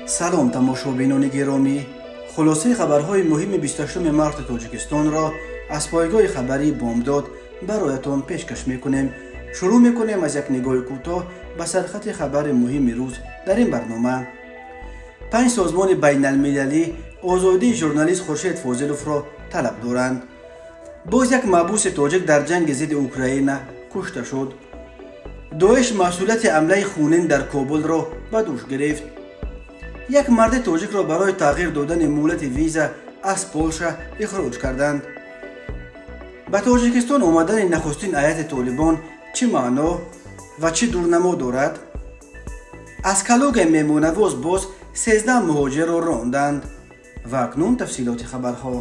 салом тамошобинони гиромӣ, хулосаи хабарҳои муҳими 28 марти тоҷикистонро аз пойгоҳи хабарии бомдод бароятон пешкаш мекунем. шурӯъ мекунем аз як нигоҳи кӯтоҳ ба сархати хабари муҳими рӯз дар ин барнома. 5 созмони байналмилалӣ озодии журналист Хуршед Фозиловро талаб доранд. боз як маҳбуси тоҷик дар ҷанги зидди Украина кушта шуд. доиш масъулияти ҳамлаи хунин дар Кобулро ба дӯш гирифт. як марди тоҷикро барои тағйир додани муҳлати виза аз Полша ихроҷ карданд. ба Тоҷикистон омадани нахустин ҳайати Толибон чӣ маъно ва чӣ дурнамо дорад? аз Калуга мемонавоз боз 13 муҳоҷирро ронданд. ва акнун тафсилоти хабарҳо.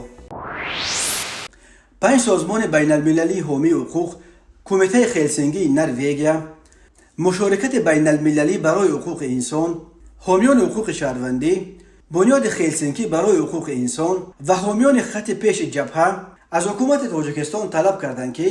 5 созмони байналмилалии ҳомии ҳуқуқ, Кумитаи Хелсинкии Норвегия, мушорикати байналмилалӣ барои ҳуқуқи инсон, ҳомиёни ҳуқуқи шаҳрвандӣ, бунёди Хелсинкӣ барои ҳуқуқи инсон ва ҳомиёни хати пеши ҷабҳа аз ҳукумати Тоҷикистон талаб карданд ки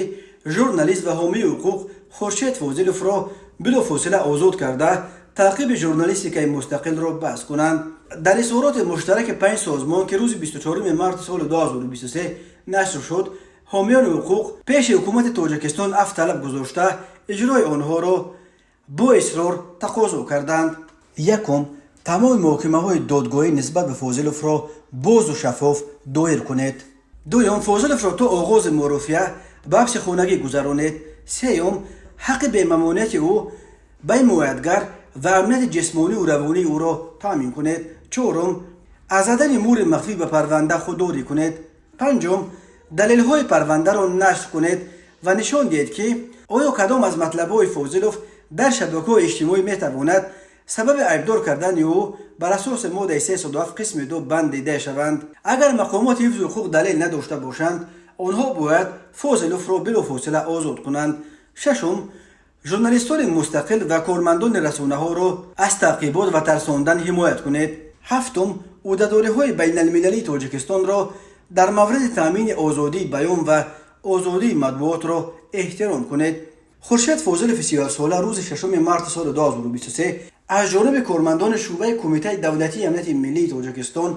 журналист ва ҳомии ҳуқуқ Хуршед Фозиловро билофосила озод карда, таъқиби журналистикаи мустақилро баҳс кунанд. дар изҳороти муштараки 5 созмон ки рӯзи 24 марти соли 2023 нашр шуд, ҳомиёни ҳуқуқ пеши ҳукумати Тоҷикистон афт талаб гузошта иҷрои онҳоро бо исрор тақозо карданд. якум, тамоми муҳокимаҳои додгоҳӣ нисбат ба Фозиловро бозу шаффоф доир кунед. дуюм, Фозиловро то оғози мурофиа ба ҳабси хонагӣ гузаронед. сеюм, ҳаққи бемамонияти ӯ ба ҳимоятгар ва амнияти ҷисмонию равонии ӯро таъмин кунед. чорум, аз задани мури махфӣ ба парванда худдорӣ кунед. панҷум, далелҳои парвандаро нашр кунед ва нишон диҳед ки оё кадом аз матлабҳои Фозилов дар шабакаҳои иҷтимоӣ метавонад сабаби айбдор кардани ӯ бар асоси моддаи 307 қисми 2 банди 10 шаванд. агар мақомоти ҳифзи ҳуқуқ далел надошта бошанд, онҳо бояд Фозиловро билофосила озод кунанд. шашум, журналистони мустақил ва кормандони расонаҳоро аз таъқибот ва тарсондан ҳимоят кунед. ҳафтум, ӯҳдадориҳои байналмилалии Тоҷикистонро дар мавриди таъмини озодии баён ва озодии матбуотро эҳтиром кунед. Хуршед Фозилови 30 сола рӯзи 6 марти соли 2023 аз ҷониби кормандони шӯъбаи Кумитаи давлатии амнияти миллии Тоҷикистон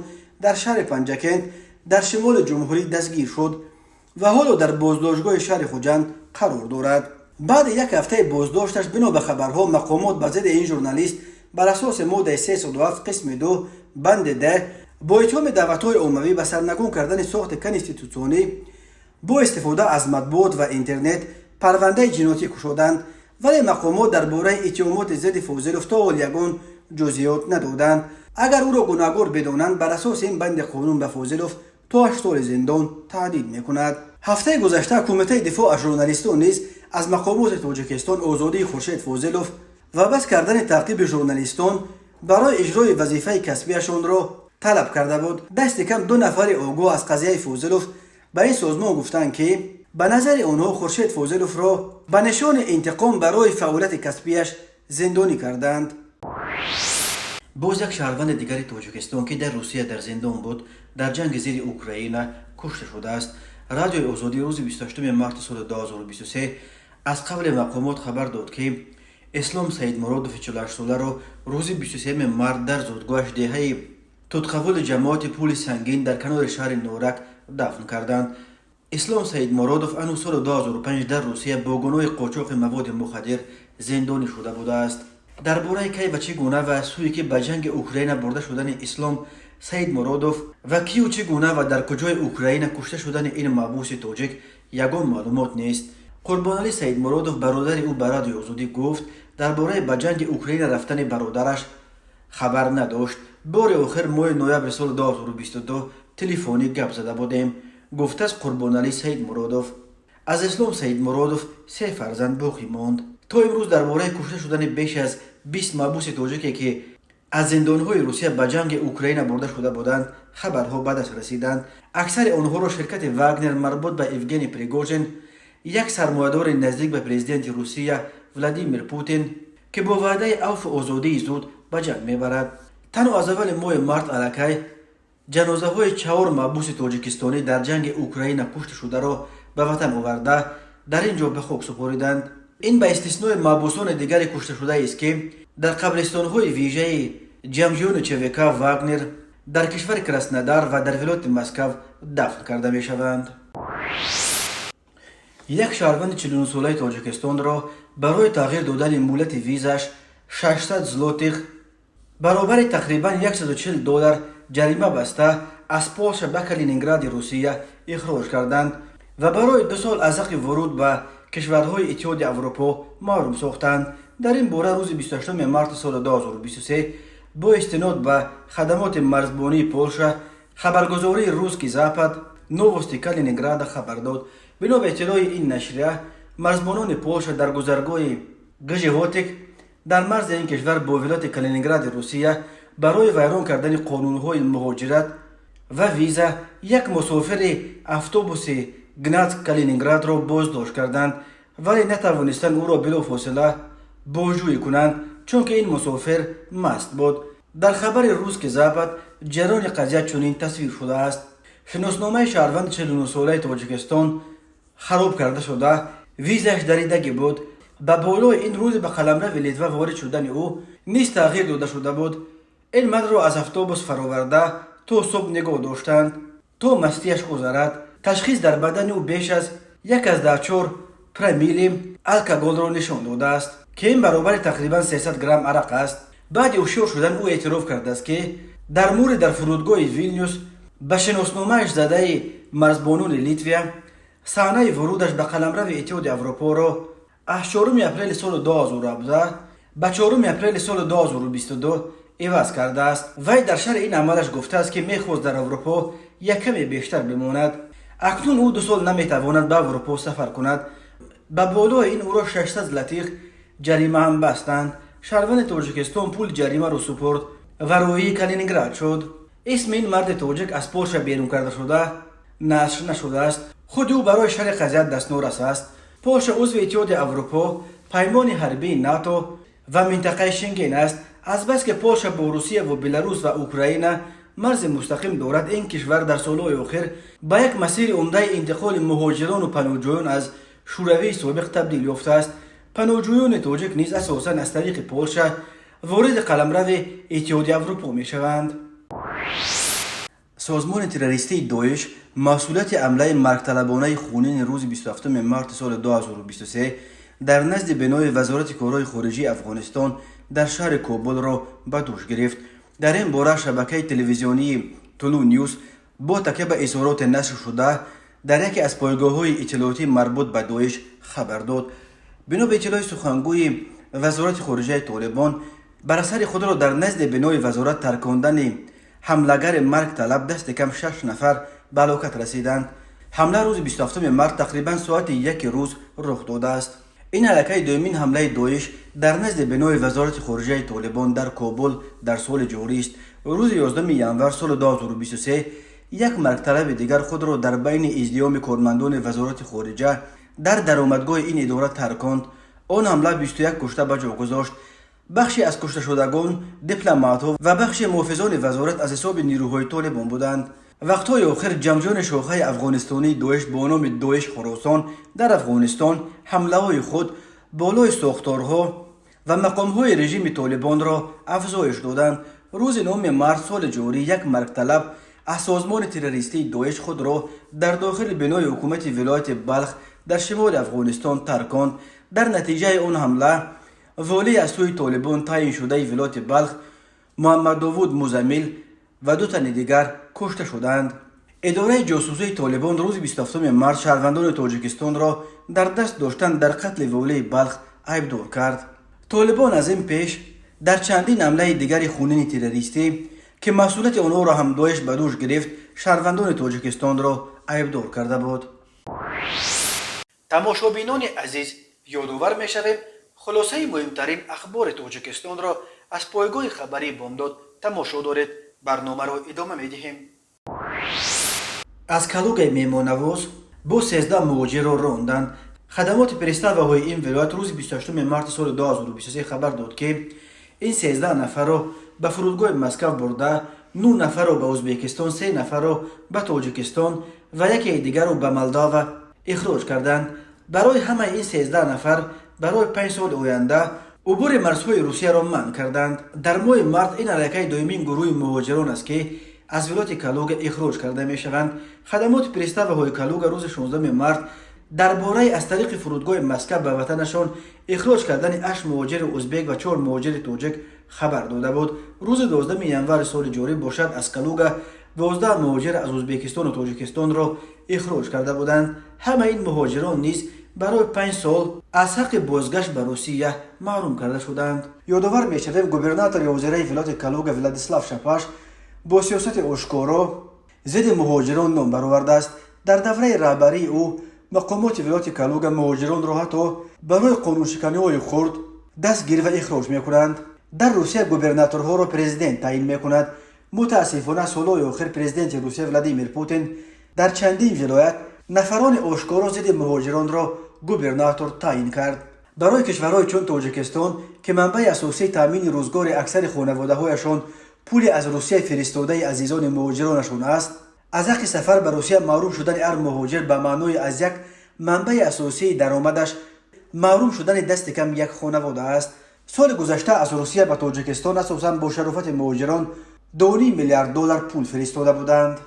дар шаҳри Панҷакент дар шимоли ҷумҳурӣ дастгир шуд ва ҳоло дар боздоштгоҳи шаҳри Хуҷанд қарор дорад. баъди як ҳафтаи боздошташ бино ба хабарҳо, мақомот ба зидди ин журналист бар асоси моддаи 307 қисми 2 банди 10 бо иттиҳоми даъватҳои оммавӣ ба сарнагун кардани сохти конститутсионӣ бо истифода аз матбуот ва интернет парвандаи ҷиноятӣ кушоданд, вале мақомот дар бораи иттиҳомоти зидди Фозилов то ҳол ягон ҷузъиёт надоданд. агар ӯро гунаҳгор бидонанд, бар асоси ин банди қонун ба Фозилов то 8 соли зиндон таҳдид мекунад. ҳафтаи гузашта Кумитаи дифоъ аз журналистон низ аз мақомоти Тоҷикистон озодии Хуршед Фозилов ва бас кардани таъқиби журналистон барои иҷрои вазифаи касбиашонро талаб карда буд. дасти кам 2 нафари огоҳ аз қазияи Фозилов ба ин созмон гуфтанд ки ба назари онҳо Хуршед Фозиловро ба нишони интиқом барои фаъолияти касбияш зиндонӣ карданд. боз як шаҳрванди дигари Тоҷикистон ки дар Русия дар зиндон буд, дар ҷанги зидди Украина кушта шудааст. радиои озодӣ рӯзи 28 марти соли 2023 аз қабли мақомот хабар дод ки Ислом Саидмуродови 48 соларо рӯзи 23 март дар зодгоҳаш деҳаи тутқавули ҷамоати Пули Сангин дар канори шаҳри Норак дафн карданд. ислом Саидмуродов анӯ соли 2005 дар Русия бо гуноҳи қочоқи маводи мухаддир зиндонӣ шуда будааст. дар бораи кай ва чӣ гуна ва сӯе ки ба ҷанги Украина бурда шудани Ислом Саидмуродов ва кию чӣ гуна ва дар куҷои Украина кушта шудани ин маҳбуси тоҷик ягон маълумот нест. Қурбонали Саидмуродов бародари ӯ ба радиои озодӣ гуфт дар бораи ба ҷанги Украина рафтани бародараш хабар надошт. бори охир моҳи ноябри соли 2022 телефонӣ гап зада будем, гуфтааст Қурбонали Саидмуродов. аз Ислом Саидмуродов 3 фарзанд боқӣ монд. то имрӯз дар бораи кушта шудани беш аз 20 маҳбуси тоҷике ки аз зиндонҳои Русия ба ҷанги Украина бурда шуда буданд хабарҳо ба даст расиданд. аксари онҳоро ширкати Вагнер марбут ба Евгений Пригожин, як сармоядори наздик ба президенти Русия Владимир Путин, ки бо ваъдаи авфу озодии зуд ба ҷанг мебарад. танҳо аз аввали моҳи март алакай ҷанозаҳои 4 маҳбуси тоҷикистонӣ дар ҷанги Украина кушта шударо ба ватан оварда дар ин ҷо ба хок супориданд. ин ба истиснои маҳбусони дигари кушташудааст ки дар қабристонҳои вижаи جمجیون چویکا واگنر در کشور کراسنودار و در ولایت مسکو دفن کرده می شوند. یک شهروند 49 ساله تاجیکستان را برای تغییر دادن مولت ویزاش 600 زلوتیخ برابر تقریبا $140 جریمه بسته از پولش به کالینینگراد روسیه اخراج کردند و برای 2 سال از حق ورود به کشورهای اتحاد اروپا محروم ساختند. در این باره روز 28 مارس سال 2023 با استناد به خدمات مرزبانی پولش خبرگزاری روسکی زاپاد نووستی کالینینگراد خبر داد. بنا به اطلاع این نشریه، مرزبانان پولش در گذرگاه گژهوتیک در مرز این کشور با ولایت کالینینگراد روسیه برای ویران کردن قانونهای مهاجرت و ویزا یک مسافر اتوبوس گنات کالینینگراد را بازداشت کردند، ولی نتوانستند او را بلافاصله بازجویی کنند چون که این مسافر مست بود. در خبر روسکی زاپاد جریان قضیه چنین تصویر شده است: شناسنامه شهروند 49 ساله تاجیکستان خراب کرده شده، ویزاش دریدگی بود. به بالای این روز به قلمرو لیتوا وارد شدن او نیز تغییر داده شده بود. این مرد را از اتوبوس فرآورده تا صبح نگاه داشتند تا مستیش گذرد. تشخیص در بدن او بیش از 1.4 پرمیلی الکل را نشان داده است که این برابر تقریبا 300 گرم عرق است. بعد هوشیار شدن او اعتراف کرده است که در مورد در فرودگاه ویلنیوس به شناسنامه‌اش زده مرزبانان لیتوا صحنه ورودش به قلمرو اتحاد اروپا را از 4 اپریل سال 2017 به 4 اپریل سال 2022 عوض کرده است. وی در شرح این عملش گفته است که میخواست در اروپا یک کمی بیشتر بماند. اکنون او 2 سال نمیتواند به اروپا سفر کند. به بالای این او را 600 زلتیخ جریمه هم بستند. شهروند تاجیکستان پول جریمه را سپرد و روی کالینینگراد شد. اسم این مرد تاجیک از پولش بیرون کرده شده نشر نشده است. خود او برای شرح قضیه دستنورس است. پولش عضو اتحاد اروپا، پیمان حربی ناتو و منطقه شنگن است. از بس که پولش با روسیه و بلاروس و اوکراین مرز مستقیم دارد، این کشور در سالهای اخیر به یک مسیر عمده انتقال مهاجران و پناهجویان از شوروی سابق تبدیل یافته است. پناهجویان تاجیک نیز اساساً از طریق پولش وارد قلمرو اتحاد اروپا می شوند. سازمان تروریستی داعش مسئولیت حمله مرگطلبانه خونین روز 27 مارس سال 2023 در نزد بنای وزارت کارهای خارجه افغانستان در شهر کابل را به دوش گرفت. در این باره شبکه تلویزیونی طلوع نیوز با تکیه به اظهارات نشر شده در یکی از پایگاه‌های اطلاعاتی مربوط به داعش خبر داد. بنا به اطلاع سخنگوی وزارت خارجه طالبان، بر اثر خود را در نزد بنای وزارت ترکاندن حملگر مرگ طلب دست کم 6 نفر به هلاکت رسیدند. حمله روز 27 مارس تقریبا ساعت 1 روز رخ داده است. این حلقه دومین حمله داعش در نزد بنای وزارت خارجه طالبان در کابل در سال جاری است. روز 11 ژانویه سال 2023 یک مرگ طلب دیگر خود را در بین ازدحام کارمندان وزارت خارجه در درآمدگاه این اداره ترکاند. آن حمله 21 کشته به جا گذاشت. بخشی از کشته شدگان دیپلمات‌ها و بخش محافظان وزارت از حساب نیروهای طالبان بودند. وقتهای آخر جمجان شاخه افغانستانی داعش با نام داعش خراسان در افغانستان حمله های خود بالای ساختارها و مقامهای رژیم طالبان را افزایش دادند. روز 9 مارس سال جاری یک مرگ طلب از سازمان تروریستی داعش خود را در داخل بنای حکومت ولایت بلخ در شمال افغانستان ترکاند. در نتیجه آن حمله والی از سوی طالبان تعیین شده ولایت بلخ محمد داوود مزمل و 2 تن دیگر کشته شدند. اداره جاسوسی طالبان روز 27 مارس شهروندان تاجیکستان را در دست داشتن در قتل والی بلخ عیبدار کرد. طالبان از این پیش در چندین حمله دیگر خونین تروریستی که مسئولیت آنها را هم داعش به دوش گرفت شهروندان تاجیکستان را عیبدار کرده بود. تماشابینان عزیز، یادآور می‌شویم خلاصه مهمترین اخبار تاجیکستان را از پایگاه خبری بامداد تماشا دارید. برنامه را ادامه می‌دهیم. از کلوگ میمونواز با 13 مهاجر را راندند. خدمات پرستارهای این ولایت روز 28 مارس سال 2023 خبر داد که این 13 نفر را به فرودگاه مسکو برده، 9 نفر را به ازبکستان، 3 نفر را به تاجیکستان و یکی دیگر را به مولداوا اخراج کردند. برای همه این 13 نفر برای 5 سال آینده عبور مرزهای روسیه را منع کردند. در ماه مارت این حرکت دومین گروه مهاجران است که از ولایت کالوگا اخراج کرده می شوند. خدمات پرستاوهای کالوگا روز 16 مارت درباره از طریق فرودگاه مسکو به وطنشان اخراج کردن 8 مهاجر ازبک و 4 مهاجر تاجیک خبر داده بود. روز 12 ینور سال جاری باشد از کالوگا 12 مهاجر از ازبکستان و تاجیکستان را اخراج کرده بودند. همه این مهاجران نیز برای 5 سال از حق بازگشت به روسیه محروم کرده شدند. یادآور می شود گوبرناتور وزرای ولایت کالوگا ولادیسلاو شپاش با سیاست آشکارا ضد مهاجران نام برآورده است. در دوره رهبری او مقامات ولایت کالوگا مهاجران را حتی برای قانونشکنی‌های خرد دستگیر و اخراج می‌کنند. در روسیه گوبرناتورها را پرزیدنت تعیین می‌کند. متاسفانه سالهای آخر پرزیدنت روسیه ولادیمیر پوتین در چندین ولایت نفران آشکارا ضد مهاجران را گوبرناتور تعیین کرد. برای کشورهای چون تاجیکستان که منبع اساسی تامین روزگار اکثر خانواده‌هایشان پول از روسیه فرستاده عزیزان مهاجرانشان است، از حق سفر به روسیه محروم شدن هر مهاجر به معنای از یک منبع اساسی درآمدش محروم شدن دست کم یک خانواده است. سال گذشته از روسیه به تاجیکستان اساساً با شرافت مهاجران 2.5 میلیارد دلار پول فرستاده بودند.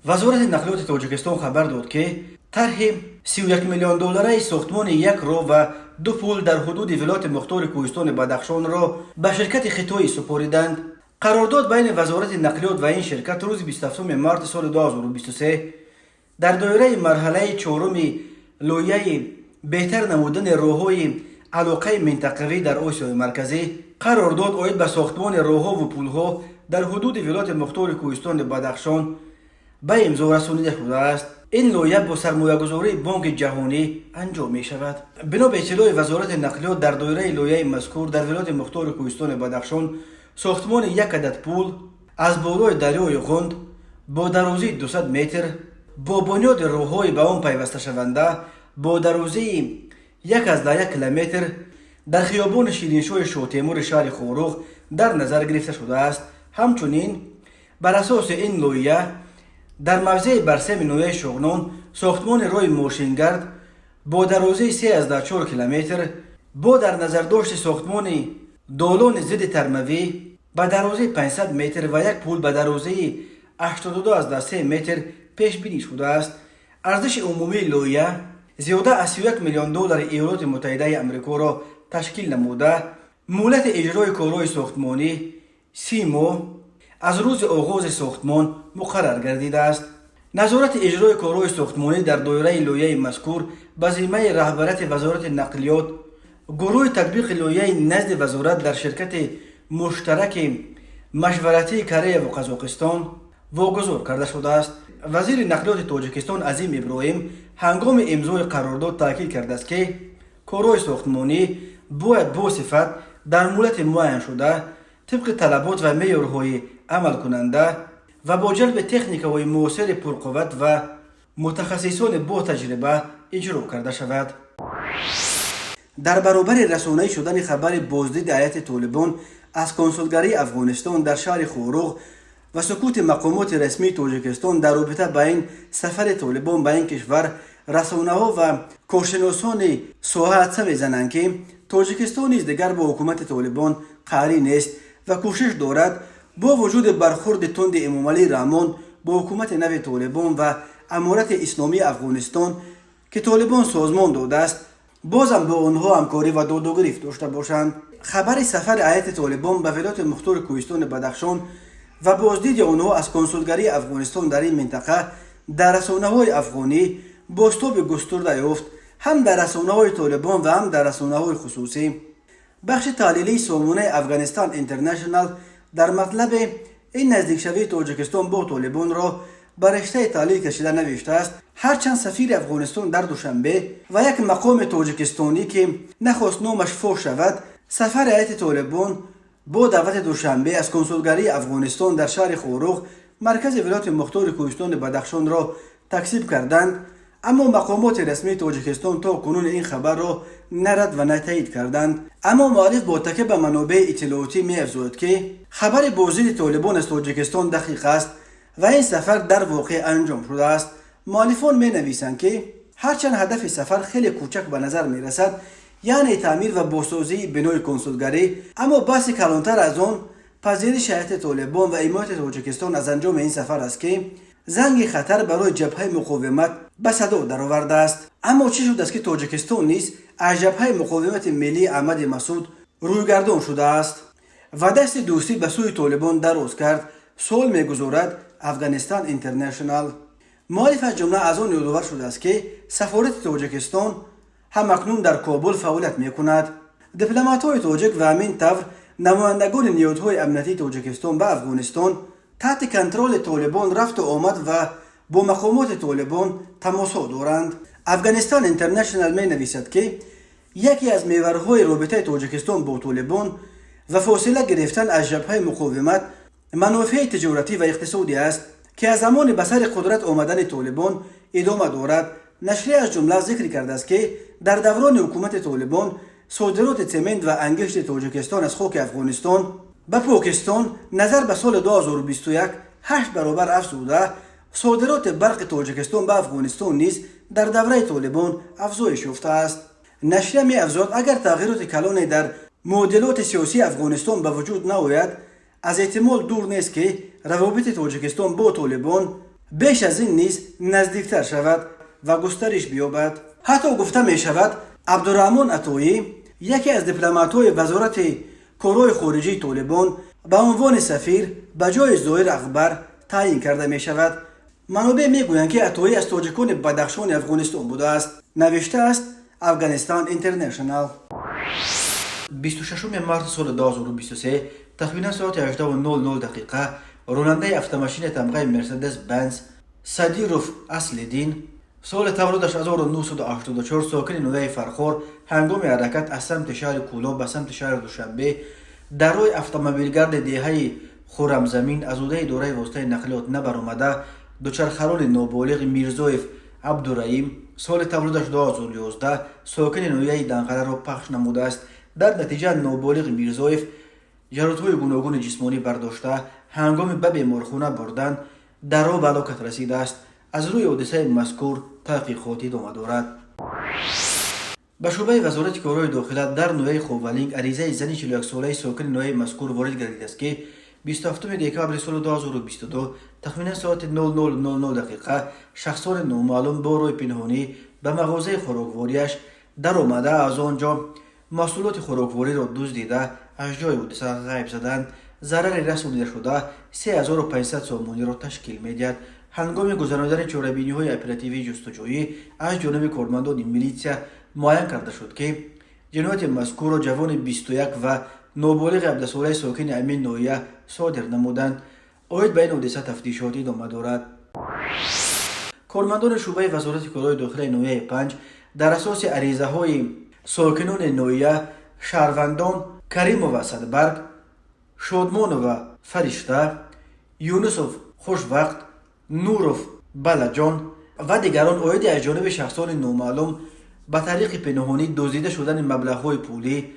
وزارت نقلیات تاجیکستان خبر داد که طرح 31 میلیون دلاری ساختمان یک راه و 2 پل در حدود ولایت مختار کوهستان بدخشان را به شرکت خطایی سپاریدند. قرارداد بین وزارت نقلیات و این شرکت روز 27 مارس سال 2023 در دایره مرحله چهارم لایحه بهتر نمودن راه‌های علاقه منطقوی در آسیای مرکزی قرارداد آید به ساختمان راه‌ها و پل‌ها در حدود ولایت مختار کوهستان بدخشان به امضا رسانیده شده است. این لایحه با سرمایه‌گذاری بانک جهانی انجام می شود. بنا به اطلاع وزارت نقلیات در دایره لایحه مذکور در ولایت مختار کوهستان بدخشان ساختمان یک عدد پل از بالای دریای غند با درازی 200 متر با بنیاد راه‌های به آن پیوسته شونده با درازی 1.1 کیلومتر در خیابان شیرینشاه شاه تیمور شهر خوروغ در نظر گرفته شده است. همچنین بر اساس این لایحه در موضع برسم نویه شغنان ساختمان راه ماشینگرد با درازی 3.4 کیلومتر با در نظر داشت ساختمان دالان ضد ترموی با درازی 500 متر و یک پل با درازی 82.3 متر پیش بینی شده است. ارزش عمومی لایحه زیاده از 31 میلیون دلار ایالات متحده آمریکا را تشکیل نموده. مهلت اجرای کارهای ساختمانی 30 ماه از روز آغاز ساختمان مقرر گردیده است. نظارت اجرای کارهای ساختمانی در دایره لایحه مذکور به ذمه رهبریت وزارت نقلیات گروه تطبیق لایحه نزد وزارت در شرکت مشترک مشورتی کره و قزاقستان واگذار کرده شده است. وزیر نقلیات تاجیکستان عظیم ابراهیم هنگام امضای قرارداد تاکید کرده است که کارهای ساختمانی باید با صفت در مدت معین شده طبق طلبات و معیارهای عمل کننده و با جلب تکنیک‌های معاصر پرقوت و متخصصان با تجربه اجرا کرده شود. در برابر رسانه‌ای شدن خبر بازدید هیئت طالبان از کنسولگری افغانستان در شهر خوروغ و سکوت مقامات رسمی تاجیکستان در رابطه با این سفر طالبان به این کشور، رسانه‌ها و کارشناسان ساحه حدس می‌زنند که تاجیکستان نیز دیگر با حکومت طالبان قهری نیست و کوشش دارد با وجود برخورد تند امامعلی رحمان با حکومت نو طالبان و امارت اسلامی افغانستان که طالبان سازمان داده است بازم با آنها همکاری و داد و گریفت داشته باشند. خبر سفر هیئت طالبان به ولایت مختار کوهستان بدخشان و بازدید آنها از کنسولگری افغانستان در این منطقه در رسانه‌های افغانی بازتاب گسترده یافت، هم در رسانه‌های طالبان و هم در رسانه‌های خصوصی. بخش تحلیلی سامانه افغانستان اینترنشنال در مطلب این نزدیکشوی تاجیکستان با طالبان را بر رشته تحلیل کشیده نوشته است: هرچند سفیر افغانستان در دوشنبه و یک مقام تاجیکستانی که نخواست نامش فاش شود سفر هیئت طالبان با دعوت دوشنبه از کنسولگری افغانستان در شهر خوروغ مرکز ولایت مختار کوهستان بدخشان را تکذیب کردند، اما مقامات رسمی تاجیکستان تا کنون این خبر را نه رد و نه تایید کردند. اما مؤرخ با تکیه به منابع اطلاعاتی می‌افزاید که خبر بازدید طالبان از تاجیکستان دقیق است و این سفر در واقع انجام شده است. مؤلفان می‌نویسند که هرچند هدف سفر خیلی کوچک به نظر می‌رسد، یعنی تعمیر و بازسازی بنای کنسولگری. اما بحث کلانتر از آن پذیرش هیئت طالبان و حمایت تاجیکستان از انجام این سفر است که زنگ خطر برای جبهه مقاومت به صدا درآورده است. اما چه شده است که تاجیکستان نیز از جبهه مقاومت ملی احمد مسعود رویگردان شده است و دست دوستی به سوی طالبان دراز کرد. سوال میگذارد افغانستان اینترنشنال. مؤلف از جمله از آن یادآور شده است که سفارت تاجیکستان همکنون در کابل فعالیت میکند. دیپلمات‌های تاجیک و همین طور نمایندگان نهادهای امنیتی تاجیکستان به افغانستان تحت کنترل طالبان رفت و آمد و با مقامات طالبان تماسها دارند. افغانستان اینترنشنال می نویسد که یکی از محورهای رابطه تاجیکستان با طالبان و فاصله گرفتن از جبهه مقاومت منافع تجارتی و اقتصادی است که از زمان به سر قدرت آمدن طالبان ادامه دارد. نشریه از جمله ذکر کرده است که در دوران حکومت طالبان صادرات سمنت و انگشت تاجیکستان از خاک افغانستان به پاکستان نظر به سال 2021 8 برابر افزوده. صادرات برق تاجیکستان به افغانستان نیز در دوره طالبان افزایش یافته است. نشریه می افزاید اگر تغییرات کلانی در معادلات سیاسی افغانستان به وجود نآید، از احتمال دور نیست که روابط تاجیکستان با طالبان بیش از این نیز نزدیکتر شود و گسترش بیابد. حتی گفته می شود عبدالرحمن عطایی، یکی از دیپلمات‌های وزارت کارهای خارجه طالبان، به عنوان سفیر به جای ظاهر اکبر تعیین کرده می شود. منابع می گویند که عطایی از تاجیکان بدخشان افغانستان بوده است. نوشته است افغانستان اینترنشنال. 26 مارس سال 2023 تقریبا ساعت 18:00 راننده افت-ماشین تمغه مرسدس بنز صدیروف اصل‌الدین سال تولدش 1984 ساکن نوحه فرخار هنگام حرکت از سمت شهر کولاب به سمت شهر دوشنبه در روی اتومبیلگرد دهه خرمزمین از عهده اداره واسطه نقلیات نبرآمده دوچرخه‌ران نابالغ میرزایف عبدالرحیم سال تولدش 2011 ساکن نوحه دنقره را پخش نموده است. در نتیجه نابالغ میرزایف جراحت‌های گوناگون جسمانی برداشته هنگام به بیمارخانه بردن در راه به هلاکت رسیده است. از روی حادثه مذکور تحقیقاتی ادامه دارد. به شعبه وزارت کارهای داخله در نوحه خوولینگ عریضه زنی 41 ساله ساکن نوحه مذکور وارد گردیده است که 27 دکامبر سال 2022 تقریبا ساعت 00:00 شخصان نامعلوم با روی پنهانی به مغازه خوراکواریش در آمده از آنجا محصولات خوراکواری را دزدیده از جای حادثه غیب زدند. ضرر رسانیده شده 3500 سامانی را تشکیل می‌دهد. هنگام گذراندن چاره‌بینی‌های اپراتیوی جستجویی از جانب کارمندان میلیشیا معین کرده شد که جنایت مذکور را جوان 21 و نابالغ 17 ساله ساکن امین نوحه صادر نمودند. عاید به این حادثه تفتیشاتی ادامه دارد. کارمندان شعبه وزارت کارهای داخلی نوحه 5 در اساس عریضه‌های ساکنان نوحه شهروندان کریموف صدبرگ، شادمانوف فرشته، یونسوف خوشوقت، نوروف بلجان و دیگران عاید از جانب شخصان نامعلوم به طریق پنهانی دزدیده شدن مبلغ‌های پولی،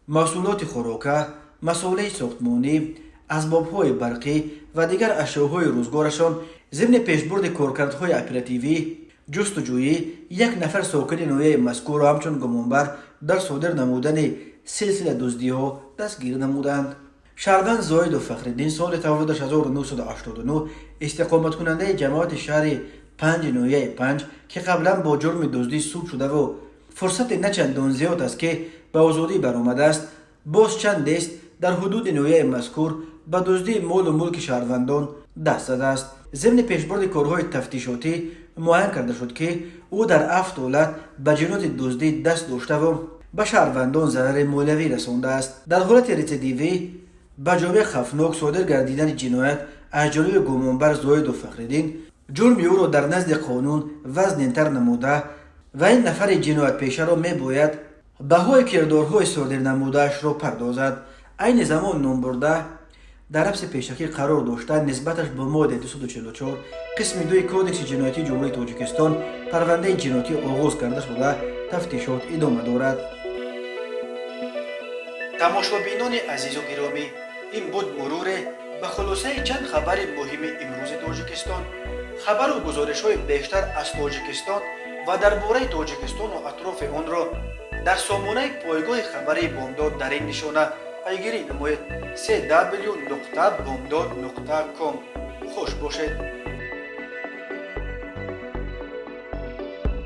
محصولات خوراکه، مسائل ساختمانی، اسباب‌های برقی و دیگر اشیاءهای روزگارشان ضمن پیشبرد کارکردهای اپراتیوی جستجویی یک نفر ساکن نوحه مذکور را همچون گمانبر در صادر نمودن سلسله دزدی‌ها دستگیر نمودند. شهروند زاید و فخرالدین سال تولدش 1989 استقامت کننده جماعت شهر 5 نوحه 5 که قبلا با جرم دزدی سوب شده و فرصت نه چندان زیاد است که به آزادی برآمده است، باز چند است در حدود نوحه مذکور به دزدی مال و ملک شهروندان دست زده است. ضمن پیشبرد کارهای تفتیشاتی معین کرده شد که او در 7 حالت به جنایت دزدی دست داشته و به شهروندان ضرر مالیوی رسانده است. در حالت ریتدیوی به جرم خفناک صادر گردیدن جنایت از جانب گمانبر زاید و فخرالدین جرم او را در نزد قانون وزن‌تر نموده و این نفر جنایت پیشه را می باید بهای کردارهای صادر نموده‌اش را پردازد. این زمان نام برده در حبس پیشکی قرار داشته نسبتش به ماده 244 قسم 2 کودکس جنایتی جمهوری تاجیکستان پرونده جنایتی آغاز کرده شده تفتیشات ادامه دارد. تماشابینان عزیز و گرامی، این بود مرور به خلاصه چند خبر مهم امروز تاجیکستان. خبر و گزارش های بیشتر از تاجیکستان و درباره تاجیکستان و اطراف آن را дар сомонаи пойгоҳи хабари бомдод дар ин нишона пайгирӣ намоед: www.bomdod.com. хуш бошед.